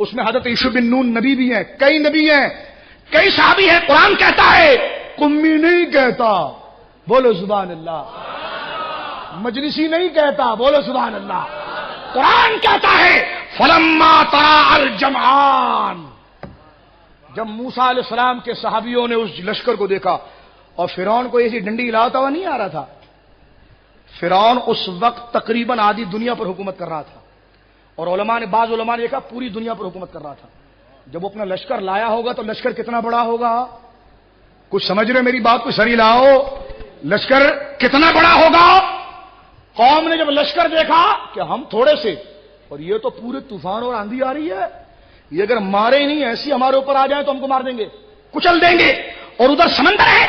اس میں حضرت یوشع بن نون نبی بھی ہیں، کئی نبی ہیں، کئی صحابی ہیں. قرآن کہتا ہے، قمی نہیں کہتا، بولو سبحان اللہ. مجلسی نہیں کہتا، بولو سبحان اللہ. قرآن کہتا ہے فلما تراءى الجمعان، جب موسیٰ علیہ السلام کے صحابیوں نے اس لشکر کو دیکھا، اور فرعون کو ایسی ڈنڈی ہلاتا ہوا نہیں آ رہا تھا. فرعون اس وقت تقریباً آدھی دنیا پر حکومت کر رہا تھا، اور بعض علماء نے دیکھا پوری دنیا پر حکومت کر رہا تھا. جب وہ اپنا لشکر لایا ہوگا تو لشکر کتنا بڑا ہوگا؟ کچھ سمجھ رہے میری بات؟ کوئی سری لاؤ. لشکر کتنا بڑا ہوگا؟ قوم نے جب لشکر دیکھا کہ ہم تھوڑے سے، اور یہ تو پورے طوفان اور آندھی آ رہی ہے، یہ اگر مارے ہی نہیں ایسی ہمارے اوپر آ جائیں تو ہم کو مار دیں گے، کچل دیں گے. اور ادھر سمندر ہے،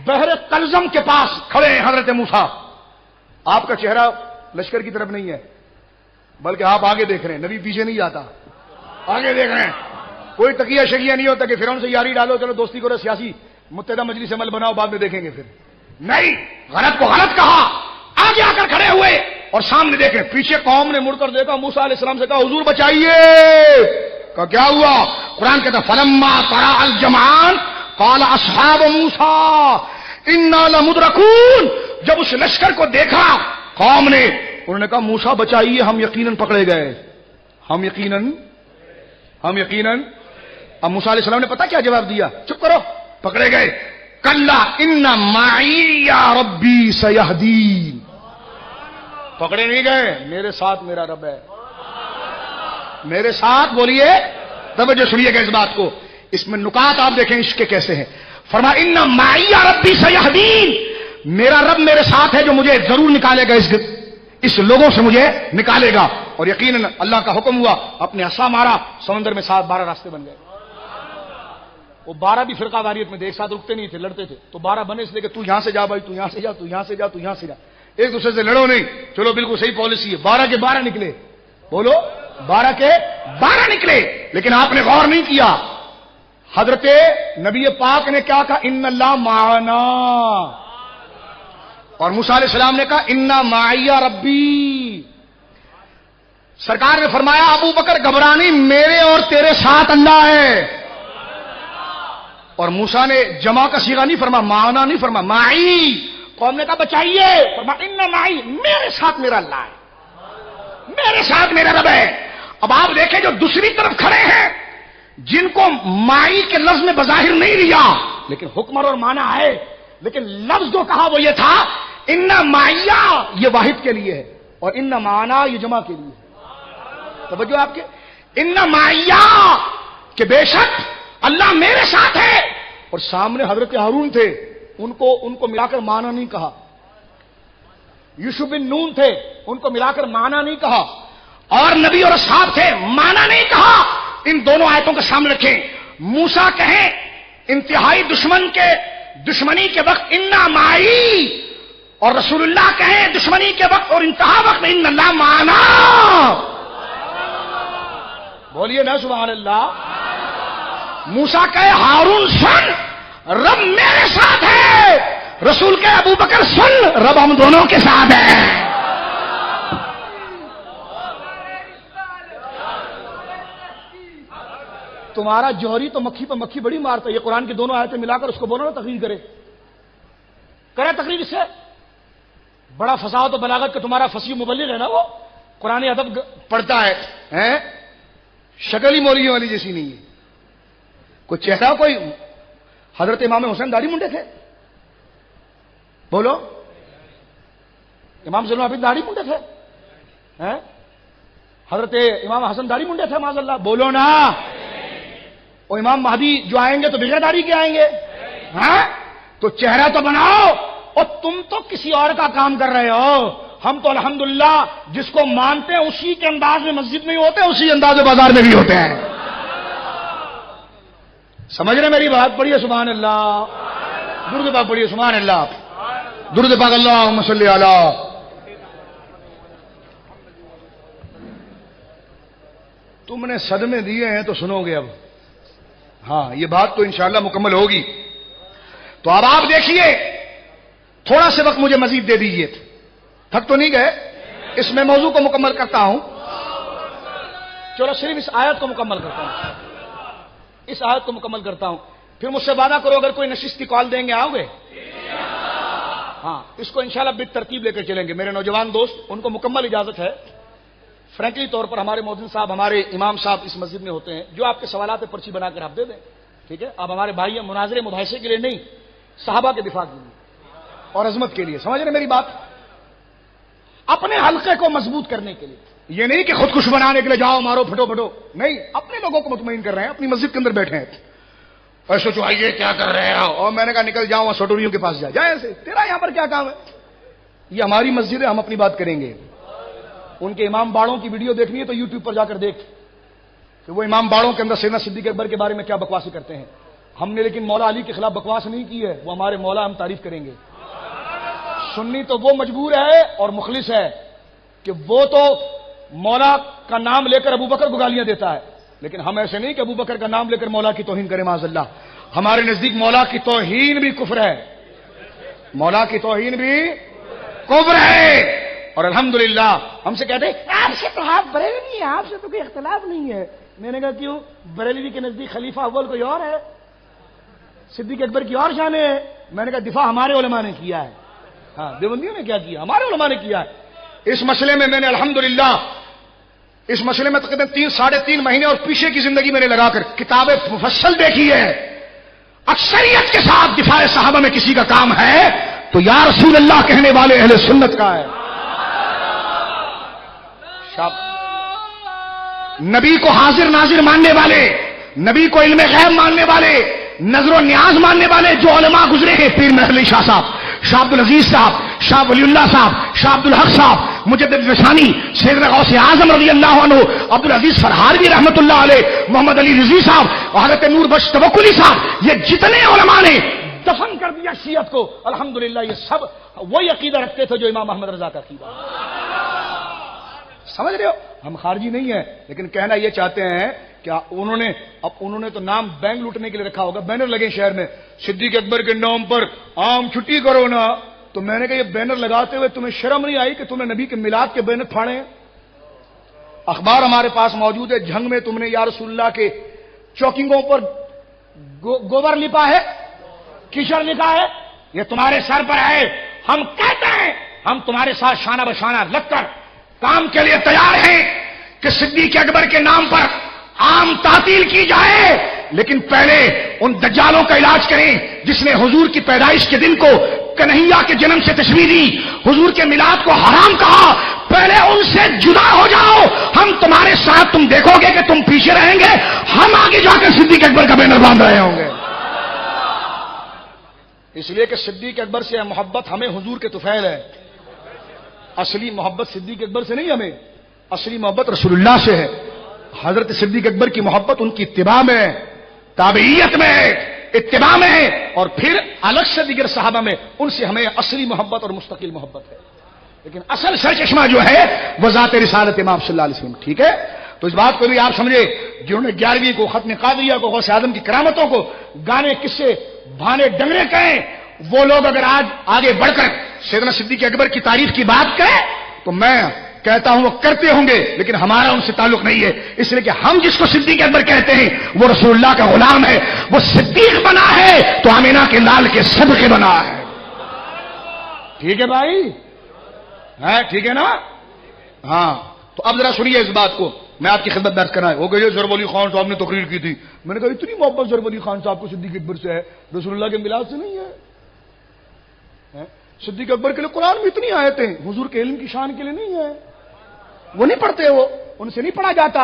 بحر کلزم کے پاس کھڑے ہیں حضرت موسیٰ. آپ کا چہرہ لشکر کی طرف نہیں ہے، بلکہ آپ آگے دیکھ رہے ہیں. نبی پیچھے نہیں جاتا، آگے دیکھ رہے ہیں. کوئی تقیہ شکیہ نہیں ہوتا کہ فرعون سے یاری ڈالو، چلو دوستی کرو، سیاسی متحدہ مجلس عمل بناؤ، بعد میں دیکھیں گے. پھر نہیں، غلط کو غلط کہا، آگے آ کر کھڑے ہوئے اور سامنے دیکھیں. پیچھے قوم نے مڑ کر دیکھا، موسیٰ علیہ السلام سے کہا حضور بچائیے. کہ کیا ہوا؟ قرآن کہتا فلما تراءى الجمعان قال اصحاب موسیٰ انا لمدرکون. جب اس لشکر کو دیکھا قوم نے، انہوں نے کہا موسیٰ بچائیے، ہم یقیناً پکڑے گئے، ہم یقیناً. اب موسیٰ علیہ السلام نے پتا کیا جواب دیا؟ چپ کرو، پکڑے گئے. کلا ان معی یا ربی سیہدین. پکڑے نہیں گئے، میرے ساتھ میرا رب ہے، میرے ساتھ. بولیے، توجہ سنیے گا اس بات کو، اس میں نکات آپ دیکھیں عشق کے کیسے ہیں. فرمایا ان معی یا ربی سیہدین، میرا رب میرے ساتھ ہے جو مجھے ضرور نکالے گا، اس لوگوں سے مجھے نکالے گا. اور یقیناً اللہ کا حکم ہوا، اپنے عصا مارا، سمندر میں 12 راستے بن گئے. وہ 12 بھی فرقہ واریت میں ایک ساتھ رکتے نہیں تھے، لڑتے تھے. تو 12 بنے اس لیے کہ تو یہاں سے جا بھائی، تو یہاں سے جا، تو یہاں سے جا، تو یہاں سے جا، ایک دوسرے سے لڑو نہیں. چلو بالکل صحیح پالیسی ہے. 12 کے 12 نکلے، بولو 12 کے 12 نکلے. لیکن آپ نے غور نہیں کیا، حضرت نبی پاک نے کیا کہا؟ ان اللہ معنا. اور موسیٰ علیہ السلام نے کہا انا معی ربی. سرکار نے فرمایا ابو بکر گھبرانی، میرے اور تیرے ساتھ اللہ ہے. اور موسیٰ نے جمع کا صیغہ نہیں فرما، معنا نہیں فرما، معی. قوم نے کہا بچائیے، فرمایا انا معی، میرے ساتھ میرا اللہ ہے، میرے ساتھ میرا رب ہے. اب آپ دیکھیں جو دوسری طرف کھڑے ہیں، جن کو معی کے لفظ میں بظاہر نہیں لیا لیکن حکم اور معنی ہے، لیکن لفظ جو کہا وہ یہ تھا انا معیہ، یہ واحد کے لیے ہے، اور انا معنا یہ جمع کے لیے ہے. توجہ آپ کے، انا معیہ کہ بے شک اللہ میرے ساتھ ہے. اور سامنے حضرت ہارون تھے، ان کو ملا کر معنی نہیں کہا. یوشع بن نون تھے، ان کو ملا کر معنی نہیں کہا. اور نبی اور اصحاب تھے، معنی نہیں کہا. ان دونوں آیتوں کے سامنے رکھیں. موسیٰ کہیں انتہائی دشمنی کے وقت انا معی، اور رسول اللہ کہیں دشمنی کے وقت اور انتہا وقت میں ان اللہ معنا. بولیے نا سبحان اللہ. موسیٰ کہے ہارون سن، رب میرے ساتھ ہے. رسول کہے ابو بکر سن، رب ہم دونوں کے ساتھ ہے. تمہارا جوہری تو مکھی پہ مکھی بڑی مارتا ہے. یہ قرآن کی دونوں آیتیں ملا کر اس کو بولو نا، تقریر کرے تقریر. اس سے بڑا فصاحت و بلاغت کا تمہارا فصیح مبلغ ہے نا، وہ قرآن ادب پڑھتا ہے، شکل ہی مولوی والی جیسی نہیں ہے. کوئی چہرہ، کوئی حضرت امام حسین داڑھی منڈے تھے، بولو. امام زین العابدین داڑھی منڈے تھے، حضرت امام حسن داڑھی منڈے تھے معاذ اللہ، بولو نا. اور امام مہدی جو آئیں گے تو بغیر داڑھی کے آئیں گے. تو چہرہ تو بناؤ. اور تم تو کسی اور کا کام کر رہے ہو. ہم تو الحمدللہ جس کو مانتے ہیں اسی کے انداز میں مسجد میں ہی ہوتے ہیں، اسی انداز میں بازار میں بھی ہوتے ہیں. سمجھ رہے میری بات؟ پڑھیے سبحان اللہ. درود پاک پڑھیے سبحان اللہ. درود پاک اللہم صلی علی. تم نے صدمے دیے ہیں تو سنو گے اب. ہاں یہ بات تو انشاءاللہ مکمل ہوگی. تو اب آپ دیکھیے، تھوڑا سے وقت مجھے مزید دے دیجیے. تھک تو نہیں گئے؟ اس میں موضوع کو مکمل کرتا ہوں. چلو صرف اس آیت کو مکمل کرتا ہوں، اس آیت کو مکمل کرتا ہوں، پھر مجھ سے وعدہ کرو اگر کوئی نشست کی کال دیں گے آؤ گے؟ ہاں، اس کو انشاءاللہ بالترتیب لے کر چلیں گے۔ میرے نوجوان دوست، ان کو مکمل اجازت ہے، فرینکلی طور پر ہمارے مؤذن صاحب، ہمارے امام صاحب اس مسجد میں ہوتے ہیں، جو آپ کے سوالات ہے پرچی بنا کر آپ دے دیں، ٹھیک ہے؟ آپ ہمارے بھائی ہیں، مناظرے مباحثے کے لیے نہیں، صحابہ کے دفاع کے لیے اور عظمت کے لیے، سمجھ رہے میری بات؟ اپنے حلقے کو مضبوط کرنے کے لیے، یہ نہیں کہ خود کش بنانے کے لیے جاؤ مارو پھٹو پھٹو، نہیں، اپنے لوگوں کو مطمئن کر رہے ہیں، اپنی مسجد کے اندر بیٹھے ہیں، اور سوچو آئیے کیا کر رہے ہیں، اور میں نے کہا نکل جاؤں اور سٹوریوں کے پاس جائے ایسے، تیرا یہاں پر کیا کام ہے؟ یہ ہماری مسجد ہے، ہم اپنی بات کریں گے۔ ان کے امام باڑوں کی ویڈیو دیکھنی ہے تو یوٹیوب پر جا کر دیکھ کہ وہ امام باڑوں کے اندر سیدنا صدیق اکبر کے بارے میں کیا بکواسی کرتے ہیں۔ ہم نے لیکن مولا علی کے خلاف بکواس نہیں کی ہے، وہ ہمارے مولا، ہم تعریف کریں گے۔ سنی تو وہ مجبور ہے اور مخلص ہے کہ وہ تو مولا کا نام لے کر ابو بکر کو گالیاں دیتا ہے، لیکن ہم ایسے نہیں کہ ابو بکر کا نام لے کر مولا کی توہین کریں، معاذ اللہ۔ ہمارے نزدیک مولا کی توہین بھی کفر ہے، مولا کی توہین بھی کفر ہے۔ اور الحمدللہ ہم سے کہتے ہیں آپ سے تو آپ بریلوی ہیں، آپ سے تو کوئی اختلاف نہیں ہے۔ میں نے کہا کیوں؟ بریلوی کے نزدیک خلیفہ اول کوئی اور ہے، صدیق اکبر کی اور شان ہے۔ میں نے کہا دفاع ہمارے علماء نے کیا ہے، ہاں دیوبندیوں نے کیا کیا؟ ہمارے علماء نے کیا ہے۔ اس مسئلے میں نے الحمدللہ اس مسئلے میں تقریباً 3-3.5 مہینے اور پیچھے کی زندگی میں نے لگا کر کتابیں مفصل دیکھی ہے۔ اکثریت کے ساتھ دفاع صحابہ میں کسی کا کام ہے تو یا رسول اللہ کہنے والے اہل سنت کا ہے۔ نبی کو حاضر ناظر ماننے والے، نبی کو علم غیب ماننے والے، نظر و نیاز ماننے والے جو علماء گزرے ہیں، پیر محر علی شاہ صاحب، شاہ عبد العزیز صاحب، شاہ ولی اللہ صاحب، شاہ عبد الحق صاحب، مجدد رسانی، سیدنا غوث اعظم رضی اللہ عنہ، عبد العزیز فرہاروی رحمۃ اللہ علیہ، محمد علی رضوی صاحب اور حضرت نور بخش توکلی صاحب، یہ جتنے علماء نے دفن کر دیا شیعت کو، الحمدللہ یہ سب وہی عقیدہ رکھتے تھے جو امام احمد رضا کا عقیدہ۔ سمجھ رہے ہو؟ ہم خارجی نہیں ہیں، لیکن کہنا یہ چاہتے ہیں کہ انہوں نے تو نام بینک لوٹنے کے لیے رکھا ہوگا، بینر لگے شہر میں صدیق اکبر کے نام پر عام چھٹی کرو نا، تو میں نے کہا یہ بینر لگاتے ہوئے تمہیں شرم نہیں آئی کہ تم نے نبی کے میلاد کے بینر پھاڑے ہیں؟ اخبار ہمارے پاس موجود ہے، جھنگ میں تم نے یا رسول اللہ کے چوکنگوں پر گوبر لپا ہے، کیچڑ لکھا ہے، یہ تمہارے سر پر ہے۔ ہم کہتے ہیں ہم تمہارے ساتھ شانہ بشانہ لگ کر کام کے لیے تیار ہیں کہ صدیق اکبر کے نام پر عام تعطیل کی جائے، لیکن پہلے ان دجالوں کا علاج کریں جس نے حضور کی پیدائش کے دن کو کنہیا کے جنم سے تشبیہ دی، حضور کے میلاد کو حرام کہا، پہلے ان سے جدا ہو جاؤ۔ ہم تمہارے ساتھ، تم دیکھو گے کہ تم پیچھے رہیں گے، ہم آگے جا کر صدیق اکبر کا بینر باندھ رہے ہوں گے۔ اس لیے کہ صدیق اکبر سے محبت ہمیں حضور کے طفیل ہے، اصلی محبت صدیق اکبر سے نہیں، ہمیں اصلی محبت رسول اللہ سے ہے۔ حضرت صدیق اکبر کی محبت ان کی اتباع میں، تابعیت میں، اتباع میں، اور پھر الگ سے دیگر صحابہ میں، ان سے ہمیں اصلی محبت اور مستقل محبت ہے، لیکن اصل سرچشمہ جو ہے وہ ذات رسالت امام صلی اللہ علیہ وسلم، ٹھیک ہے؟ تو اس بات کو بھی آپ سمجھے، جنہوں نے 11ویں کو، ختم قادریہ کو، غوث اعظم کی کرامتوں کو گانے قصے بھانے ڈنگرے کہیں، وہ لوگ اگر آج آگے بڑھ کر سیدنا صدیق اکبر کی تعریف کی بات کریں تو میں کہتا ہوں وہ کرتے ہوں گے، لیکن ہمارا ان سے تعلق نہیں ہے، اس لیے کہ ہم جس کو صدیق اکبر کہتے ہیں وہ رسول اللہ کا غلام ہے، وہ صدیق بنا ہے تو آمینہ کے لال کے صدقے بنا ہے۔ ٹھیک ہے بھائی؟ ٹھیک ہے نا؟ ہاں، تو اب ذرا سنیے اس بات کو، میں آپ کی خدمت درج کرنا ہے۔ ہو گئی ضرب علی خان صاحب نے تقریر کی تھی، میں نے کہا اتنی محبت ضرب علی خان صاحب کو صدیق اکبر سے ہے، رسول اللہ کے میلاد سے نہیں ہے۔ صدیق اکبر کے لیے قرآن میں اتنی آیتیں حضور کے علم کی شان کے لیے نہیں ہے، وہ نہیں پڑھتے، وہ ان سے نہیں پڑھا جاتا،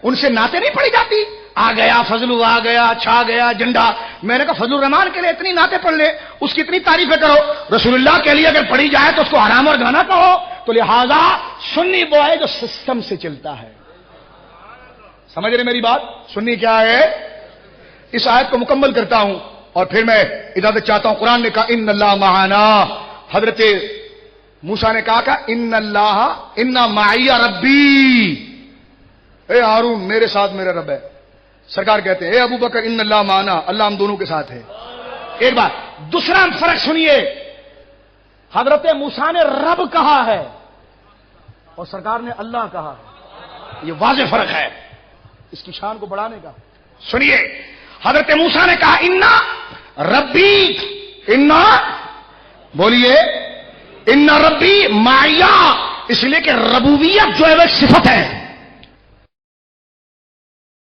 ان سے نعتیں نہیں پڑھی جاتی۔ آ گیا فضل، آ گیا چھا گیا جھنڈا، میں نے کہا فضل الرحمان کے لیے اتنی نعتیں پڑھ لے، اس کی اتنی تعریفیں کرو، رسول اللہ کے لیے اگر پڑھی جائے تو اس کو حرام اور گانا کہو، تو لہذا سنی وہ ہے جو سسٹم سے چلتا ہے۔ سمجھ رہے میری بات؟ سنی کیا ہے؟ اس آیت کو مکمل کرتا ہوں اور پھر میں اجازت چاہتا ہوں۔ قرآن نے کہا ان اللہ معنا، حضرت موسیٰ نے کہا ان اللہ ان معی ربی، اے ہارون میرے ساتھ میرا رب ہے۔ سرکار کہتے ہیں اے ابو بکر ان اللہ معنا، اللہ ہم دونوں کے ساتھ ہے۔ ایک بات، دوسرا فرق سنیے، حضرت موسیٰ نے رب کہا ہے اور سرکار نے اللہ کہا ہے۔ یہ واضح فرق ہے اس کی شان کو بڑھانے کا. سنیے حضرت موسیٰ نے کہا انا ربی، انا بولیے انا ربی معیا، اس لیے کہ ربوبیت جو ہے وہ صفت ہے.